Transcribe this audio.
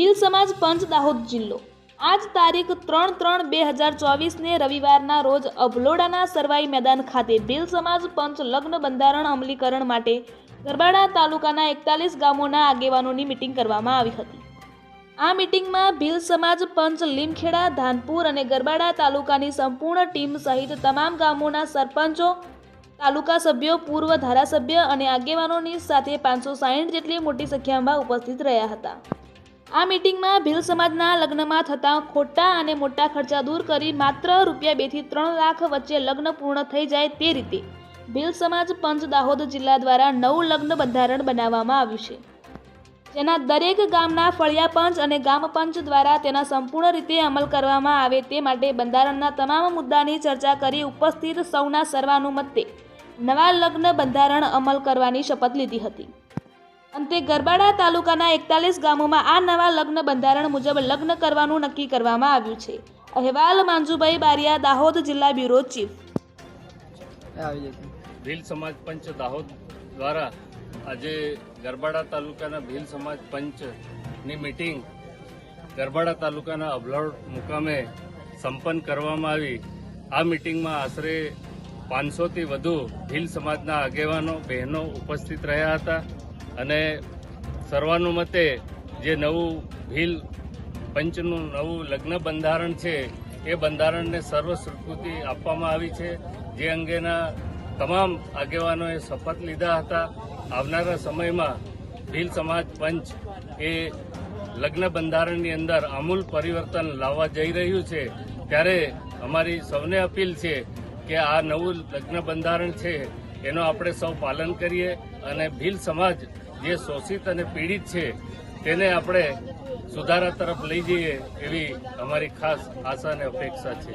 ભીલ સમાજ પંચ દાહોદ જિલ્લો આજ તારીખ 3/3/2024 ને રવિવારના રોજ અભલોડાના સરવાઈ મેદાન ખાતે ભીલ સમાજ પંચ લગ્ન બંધારણ અમલીકરણ માટે ગરબાડા તાલુકાના 41 ગામોના આગેવાનોની મીટિંગ કરવામાં આવી હતી। આ મીટિંગમાં ભીલ સમાજ પંચ લીમખેડા, ધાનપુર અને ગરબાડા તાલુકાની સંપૂર્ણ ટીમ સહિત તમામ ગામોના સરપંચો, તાલુકા સભ્યો, પૂર્વ ધારાસભ્ય અને આગેવાનોની સાથે 560 જેટલી મોટી સંખ્યામાં ઉપસ્થિત રહ્યા હતા। આ મીટિંગમાં ભીલ સમાજના લગ્નમાં થતા ખોટા અને મોટા ખર્ચા દૂર કરી માત્ર ₹2 થી 3 લાખ વચ્ચે લગ્ન પૂર્ણ થઈ જાય તે રીતે ભીલ સમાજ પંચ દાહોદ જિલ્લા દ્વારા નવું લગ્ન બંધારણ બનાવવામાં આવ્યું છે, જેના દરેક ગામના ફળિયા પંચ અને ગામ પંચ દ્વારા તેના સંપૂર્ણ રીતે અમલ કરવામાં આવે તે માટે બંધારણના તમામ મુદ્દાની ચર્ચા કરી ઉપસ્થિત સૌના સર્વાનુમતે નવા લગ્ન બંધારણ અમલ કરવાની શપથ લીધી હતી। અંતે ગરબાડા તાલુકાના 41 ગામોમાં આ નવા લગ્ન બંધારણ મુજબ લગ્ન કરવાનું નક્કી કરવામાં આવ્યું છે। અહેવાલ માંજુભાઈ બારિયા, દાહોદ જિલ્લા બ્યુરો ચીફ। ભીલ સમાજ પંચ દાહોદ દ્વારા આજે ગરબાડા તાલુકાના ભીલ સમાજ પંચની મીટિંગ ગરબાડા તાલુકાના અભલોડ મુકામે સંપન્ન કરવામાં આવી। આ મીટિંગમાં આશરે 500 થી વધુ ભીલ સમાજના આગેવાનો, બહેનો ઉપસ્થિત રહ્યા હતા અને સર્વાનુમતે જે નવું ભીલ પંચનું નવું લગ્ન બંધારણ છે એ બંધારણને સર્વ સ્વીકૃતિ આપવામાં આવી છે, જે અંગેના તમામ આગેવાનોએ શપથ લીધા હતા। આવનારા સમયમાં ભીલ સમાજ પંચ એ લગ્ન બંધારણની અંદર આમૂલ પરિવર્તન લાવવા જઈ રહ્યું છે, ત્યારે અમારી સૌને અપીલ છે કે આ નવું લગ્ન બંધારણ છે એનો આપણે સૌ પાલન કરીએ અને ભીલ સમાજ જે શોષિત અને પીડિત છે તેને આપણે સુધારા તરફ લઈ જઈએ એવી અમારી ખાસ આશા અને અપેક્ષા છે।